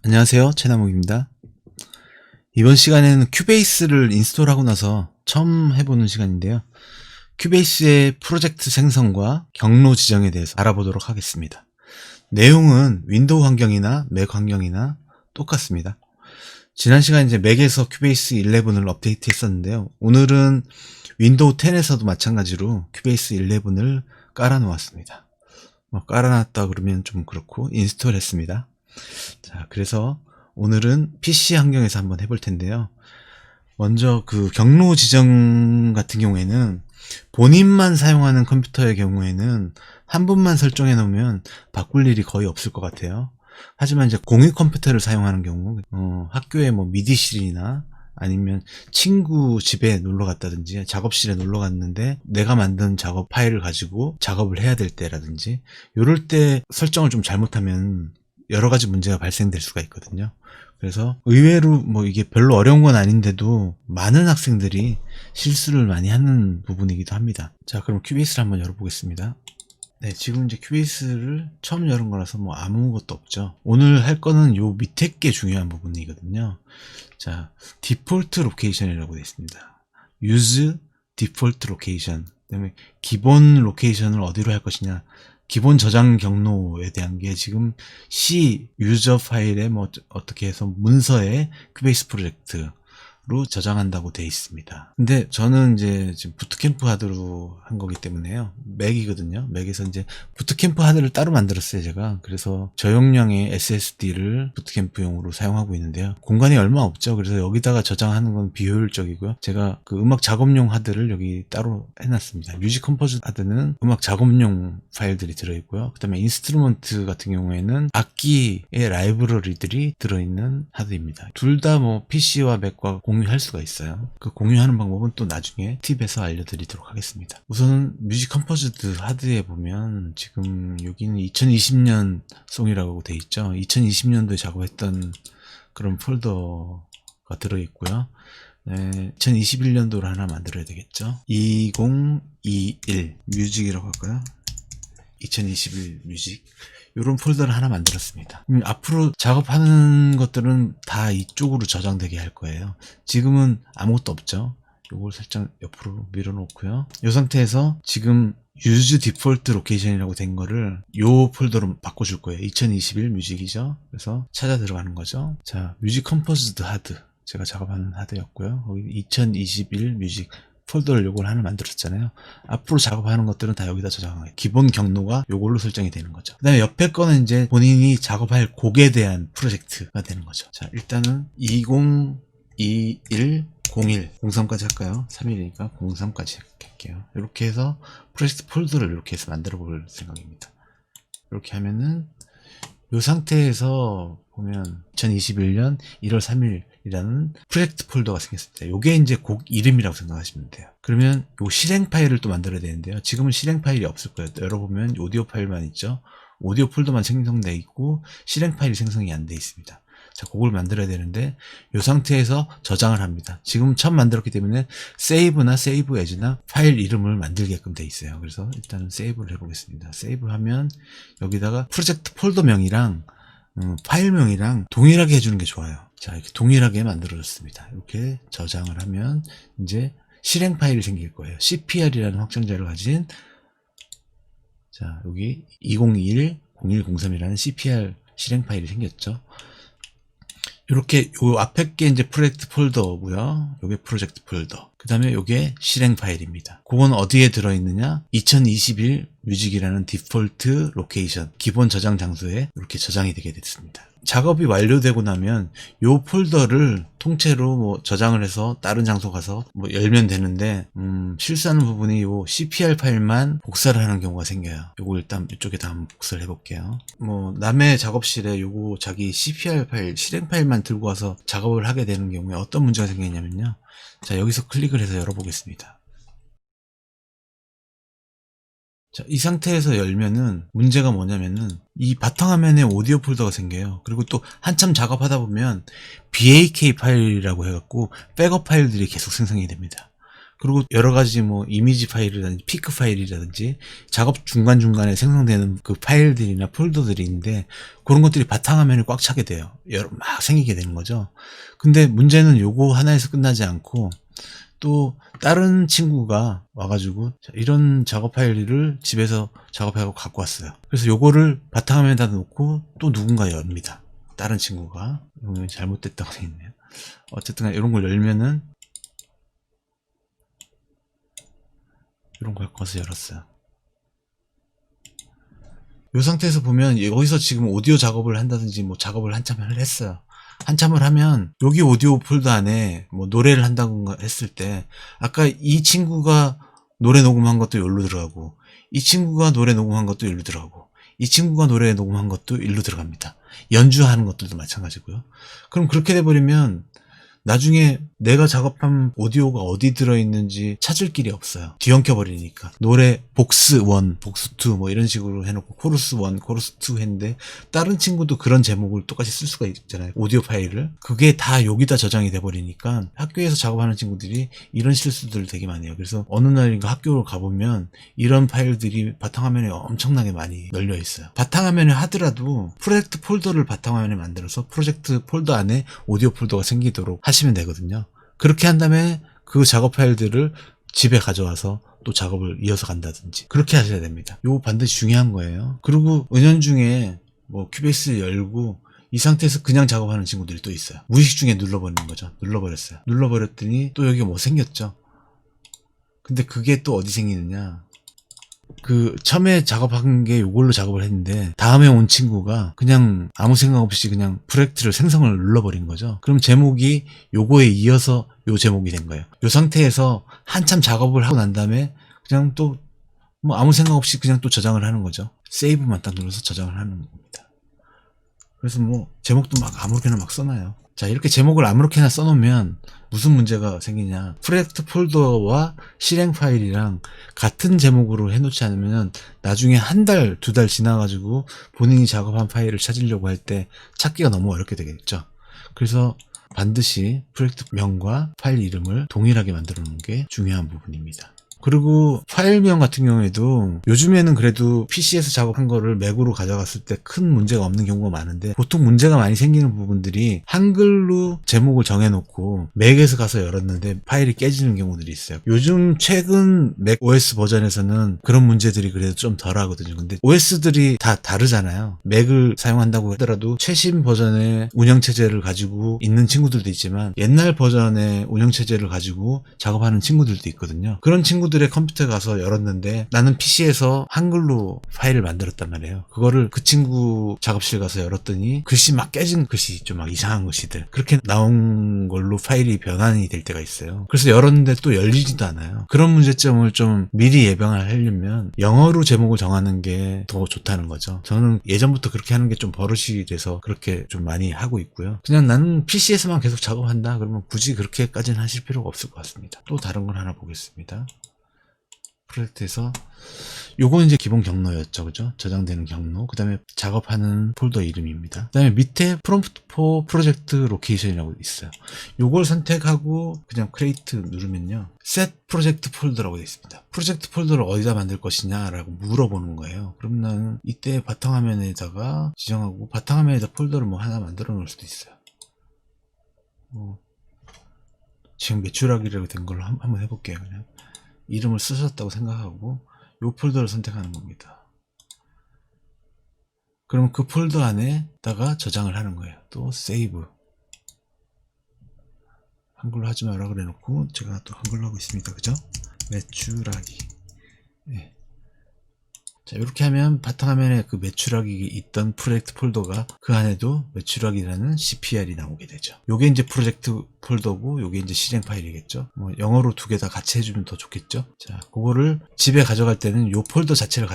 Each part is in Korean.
안녕하세요, 최나목입니다. 이번 시간에는 큐베이스를 인스톨하고 나서 처음 해보는 시간인데요. 큐베이스의 프로젝트 생성과 경로 지정에 대해서 알아보도록 하겠습니다. 내용은 윈도우 환경이나 맥 환경이나 똑같습니다. 지난 시간 이제 맥에서 큐베이스 11을 업데이트 했었는데요. 오늘은 윈도우 10에서도 마찬가지로 큐베이스 11을 깔아 놓았습니다. 깔아놨다 그러면 좀 그렇고 인스톨 했습니다. 자, 그래서 오늘은 PC 환경에서 한번 해볼 텐데요. 먼저 그 경로 지정 같은 경우에는 본인만 사용하는 컴퓨터의 경우에는 한 번만 설정해 놓으면 바꿀 일이 거의 없을 것 같아요. 하지만 이제 공유 컴퓨터를 사용하는 경우, 학교에 뭐 미디실이나 아니면 친구 집에 놀러 갔다든지 작업실에 놀러 갔는데 내가 만든 작업 파일을 가지고 작업을 해야 될 때라든지 이럴 때 설정을 좀 잘못하면 여러 가지 문제가 발생될 수가 있거든요. 그래서 의외로 뭐 이게 별로 어려운 건 아닌데도 많은 학생들이 실수를 많이 하는 부분이기도 합니다. 자, 그럼 큐베이스를 한번 열어보겠습니다. 네, 지금 이제 큐베이스를 처음 열은 거라서 뭐 아무것도 없죠. 오늘 할 거는 요 밑에 게 중요한 부분이거든요. 자, 디폴트 로케이션이라고 되어 있습니다. use default location. 그다음에 기본 로케이션을 어디로 할 것이냐. 기본 저장 경로에 대한 게 지금 C 유저 파일에 뭐 어떻게 해서 문서에 큐베이스 프로젝트로 저장한다고 되어 있습니다. 근데 저는 이제 지금 부트캠프 하드로 한 거기 때문에요. 맥이거든요. 맥에서 이제 부트캠프 하드를 따로 만들었어요, 제가. 그래서 저용량의 SSD를 부트캠프용으로 사용하고 있는데요. 공간이 얼마 없죠. 그래서 여기다가 저장하는 건 비효율적이고요. 제가 그 음악 작업용 하드를 여기 따로 해놨습니다. 뮤직 컴포즈 하드는 음악 작업용 파일들이 들어있고요. 그 다음에 인스트루먼트 같은 경우에는 악기의 라이브러리들이 들어있는 하드입니다. 둘 다 뭐 PC와 맥과 공유할 수가 있어요. 그 공유하는 방법은 또 나중에 팁에서 알려드리도록 하겠습니다. 우선은 뮤직 컴포즈드 하드에 보면 지금 여기는 2020년 송이라고 돼 있죠. 2020년도에 작업했던 그런 폴더가 들어있고요. 네, 2021년도로 하나 만들어야 되겠죠. 2021 뮤직이라고 할까요? 2021 뮤직, 이런 폴더를 하나 만들었습니다. 앞으로 작업하는 것들은 다 이쪽으로 저장되게 할 거예요. 지금은 아무것도 없죠. 요걸 살짝 옆으로 밀어놓고요. 이 상태에서 지금 use default location이라고 된 거를 요 폴더로 바꿔줄 거예요. 2021 뮤직이죠. 그래서 찾아 들어가는 거죠. 자, 뮤직 컴포즈드 하드, 제가 작업하는 하드였고요. 거기 2021 뮤직 폴더를 요걸 하나 만들었잖아요. 앞으로 작업하는 것들은 다 여기다 저장해요. 기본 경로가 요걸로 설정이 되는 거죠. 그 다음에 옆에 거는 이제 본인이 작업할 곡에 대한 프로젝트가 되는 거죠. 자, 일단은 2021 01 03까지 할까요? 3일이니까 03까지 할게요. 이렇게 해서 프로젝트 폴더를 이렇게 해서 만들어 볼 생각입니다. 이렇게 하면은 이 상태에서 보면 2021년 1월 3일이라는 프로젝트 폴더가 생겼습니다. 요게 이제 곡 이름이라고 생각하시면 돼요. 그러면 요 실행 파일을 또 만들어야 되는데요. 지금은 실행 파일이 없을 거예요. 열어보면 오디오 파일만 있죠. 오디오 폴더만 생성되어 있고 실행 파일이 생성이 안 돼 있습니다. 자, 그걸 만들어야 되는데 이 상태에서 저장을 합니다. 지금 처음 만들었기 때문에 세이브나 세이브 에즈나 파일 이름을 만들게끔 돼 있어요. 그래서 일단은 세이브를 해보겠습니다. 세이브하면 여기다가 프로젝트 폴더명이랑 파일명이랑 동일하게 해주는 게 좋아요. 자, 이렇게 동일하게 만들어졌습니다. 이렇게 저장을 하면 이제 실행 파일이 생길 거예요. CPR이라는 확장자를 가진, 자, 여기 2021 0103이라는 CPR 실행 파일이 생겼죠. 이렇게 요 앞에 게 이제 프로젝트 폴더고요. 요게 프로젝트 폴더. 그 다음에 요게 실행 파일입니다. 그건 어디에 들어있느냐? 2021 뮤직이라는 디폴트 로케이션, 기본 저장 장소에 이렇게 저장이 되게 됐습니다. 작업이 완료되고 나면 요 폴더를 통째로 뭐 저장을 해서 다른 장소 가서 뭐 열면 되는데 실수하는 부분이 요 CPR 파일만 복사를 하는 경우가 생겨요. 요거 일단 이쪽에다 한번 복사를 해볼게요. 뭐 남의 작업실에 요거 자기 CPR 파일, 실행 파일만 들고 와서 작업을 하게 되는 경우에 어떤 문제가 생기냐면요. 자, 여기서 클릭을 해서 열어보겠습니다. 자, 이 상태에서 열면은 문제가 뭐냐면은 이 바탕화면에 오디오 폴더가 생겨요. 그리고 또 한참 작업하다 보면 BAK 파일이라고 해갖고 백업 파일들이 계속 생성이 됩니다. 그리고 여러 가지 뭐 이미지 파일이라든지 피크 파일이라든지 작업 중간중간에 생성되는 그 파일들이나 폴더들이 있는데 그런 것들이 바탕화면에 꽉 차게 돼요. 막 생기게 되는 거죠. 근데 문제는 요거 하나에서 끝나지 않고 또 다른 친구가 와가지고 이런 작업 파일을 집에서 작업하고 갖고 왔어요. 그래서 요거를 바탕화면에다 놓고 또 누군가 엽니다. 다른 친구가. 잘못됐다고 되어 있네요. 어쨌든 이런 걸 열면은 이런 걸 꺼서 열었어요. 이 상태에서 보면 여기서 지금 오디오 작업을 한다든지 뭐 작업을 한참을 했어요. 한참을 하면 여기 오디오 폴더 안에 뭐 노래를 한다고 했을 때 아까 이 친구가 노래 녹음한 것도 여기로 들어가고 이 친구가 노래 녹음한 것도 여기로 들어가고 이 친구가 노래 녹음한 것도 여기로 들어갑니다. 연주하는 것들도 마찬가지고요. 그럼 그렇게 돼버리면 나중에 내가 작업한 오디오가 어디 들어있는지 찾을 길이 없어요. 뒤엉켜버리니까. 노래 복스 1, 복스 2 뭐 이런 식으로 해놓고 코러스 1, 코러스 2 했는데 다른 친구도 그런 제목을 똑같이 쓸 수가 있잖아요. 오디오 파일을. 그게 다 여기다 저장이 돼버리니까 학교에서 작업하는 친구들이 이런 실수들을 되게 많이 해요. 그래서 어느 날인가 학교를 가보면 이런 파일들이 바탕화면에 엄청나게 많이 널려 있어요. 바탕화면에 하더라도 프로젝트 폴더를 바탕화면에 만들어서 프로젝트 폴더 안에 오디오 폴더가 생기도록 하시면 되거든요. 그렇게 한 다음에 그 작업 파일들을 집에 가져와서 또 작업을 이어서 간다든지 그렇게 하셔야 됩니다. 이거 반드시 중요한 거예요. 그리고 은연중에 뭐 큐베이스 열고 이 상태에서 그냥 작업하는 친구들이 또 있어요. 무의식 중에 눌러버리는 거죠. 눌러버렸어요. 눌러버렸더니 또 여기 뭐 생겼죠. 근데 그게 또 어디 생기느냐, 그 처음에 작업한 게 이걸로 작업을 했는데 다음에 온 친구가 그냥 아무 생각 없이 그냥 프로젝트를 생성을 눌러버린 거죠. 그럼 제목이 요거에 이어서 요 제목이 된 거예요. 요 상태에서 한참 작업을 하고 난 다음에 그냥 또 뭐 아무 생각 없이 그냥 또 저장을 하는 거죠. 세이브만 딱 눌러서 저장을 하는 겁니다. 그래서 뭐 제목도 막 아무렇게나 막 써놔요. 자, 이렇게 제목을 아무렇게나 써놓으면 무슨 문제가 생기냐, 프로젝트 폴더와 실행 파일이랑 같은 제목으로 해놓지 않으면 나중에 한 달, 두 달 지나가지고 본인이 작업한 파일을 찾으려고 할 때 찾기가 너무 어렵게 되겠죠. 그래서 반드시 프로젝트 명과 파일 이름을 동일하게 만들어 놓는 게 중요한 부분입니다. 그리고 파일명 같은 경우에도 요즘에는 그래도 PC에서 작업한 거를 맥으로 가져갔을 때 큰 문제가 없는 경우가 많은데 보통 문제가 많이 생기는 부분들이 한글로 제목을 정해놓고 맥에서 가서 열었는데 파일이 깨지는 경우들이 있어요. 요즘 최근 맥 OS 버전에서는 그런 문제들이 그래도 좀 덜 하거든요. 근데 OS들이 다 다르잖아요. 맥을 사용한다고 하더라도 최신 버전의 운영체제를 가지고 있는 친구들도 있지만 옛날 버전의 운영체제를 가지고 작업하는 친구들도 있거든요. 그런 친구들의 컴퓨터에 가서 열었는데 나는 PC에서 한글로 파일을 만들었단 말이에요. 그거를 그 친구 작업실 가서 열었더니 글씨 막 깨진 글씨 있죠. 막 이상한 글씨들. 그렇게 나온 걸로 파일이 변환이 될 때가 있어요. 그래서 열었는데 또 열리지도 않아요. 그런 문제점을 좀 미리 예방을 하려면 영어로 제목을 정하는 게 더 좋다는 거죠. 저는 예전부터 그렇게 하는 게 좀 버릇이 돼서 그렇게 좀 많이 하고 있고요. 그냥 나는 PC에서만 계속 작업한다 그러면 굳이 그렇게까지는 하실 필요가 없을 것 같습니다. 또 다른 걸 하나 보겠습니다. 프로젝트에서 요거는 이제 기본 경로였죠. 그죠? 저장되는 경로. 그 다음에 작업하는 폴더 이름입니다. 그 다음에 밑에 프롬프트 포 프로젝트 로케이션이라고 있어요. 요걸 선택하고 그냥 크리에이트 누르면요, set 프로젝트 폴더라고 되어 있습니다. 프로젝트 폴더를 어디다 만들 것이냐 라고 물어보는 거예요. 그럼 나는 이때 바탕화면에다가 지정하고 바탕화면에다 폴더를 뭐 하나 만들어 놓을 수도 있어요. 지금 매출하기라고 된 걸로 한번 해볼게요. 그냥 이름을 쓰셨다고 생각하고 이 폴더를 선택하는 겁니다. 그럼 그 폴더 안에다가 저장을 하는 거예요. 또 세이브. 한글로 하지 마라 그래 놓고 제가 또 한글로 하고 있습니다. 그죠? 매출하기. 네. 자, 이렇게 하면 바탕화면에 그 매출하기 있던 프로젝트 폴더가 그 안에도 매출하기라는 CPR이 나오게 되죠. 요게 이제 프로젝트 폴더고 요게 이제 실행 파일이겠죠. 뭐 영어로 두 개 다 같이 해주면 더 좋겠죠. 자, 그거를 집에 가져갈 때는 요 폴더 자체를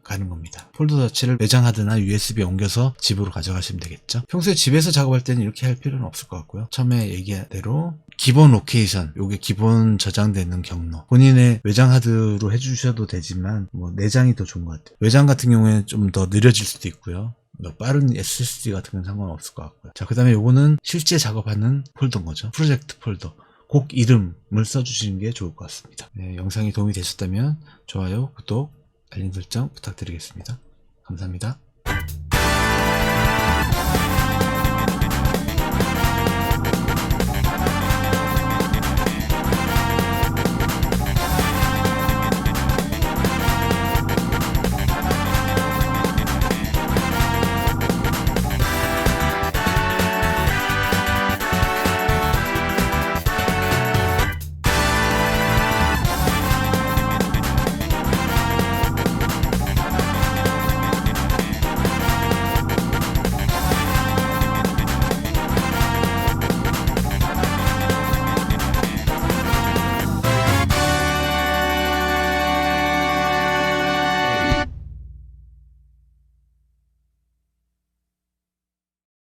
가는 겁니다. 폴더 자체를 매장하드나 USB에 옮겨서 집으로 가져가시면 되겠죠. 평소에 집에서 작업할 때는 이렇게 할 필요는 없을 것 같고요. 처음에 얘기한 대로 기본 로케이션, 요게 기본 저장되는 경로, 본인의 외장 하드로 해주셔도 되지만 뭐 내장이 더 좋은 것 같아요. 외장 같은 경우에는 좀 더 느려질 수도 있고요. 빠른 SSD 같은 건 상관없을 것 같고요. 자, 그 다음에 요거는 실제 작업하는 폴더인 거죠. 프로젝트 폴더. 곡 이름을 써주시는 게 좋을 것 같습니다. 네, 영상이 도움이 되셨다면 좋아요, 구독, 알림 설정 부탁드리겠습니다. 감사합니다.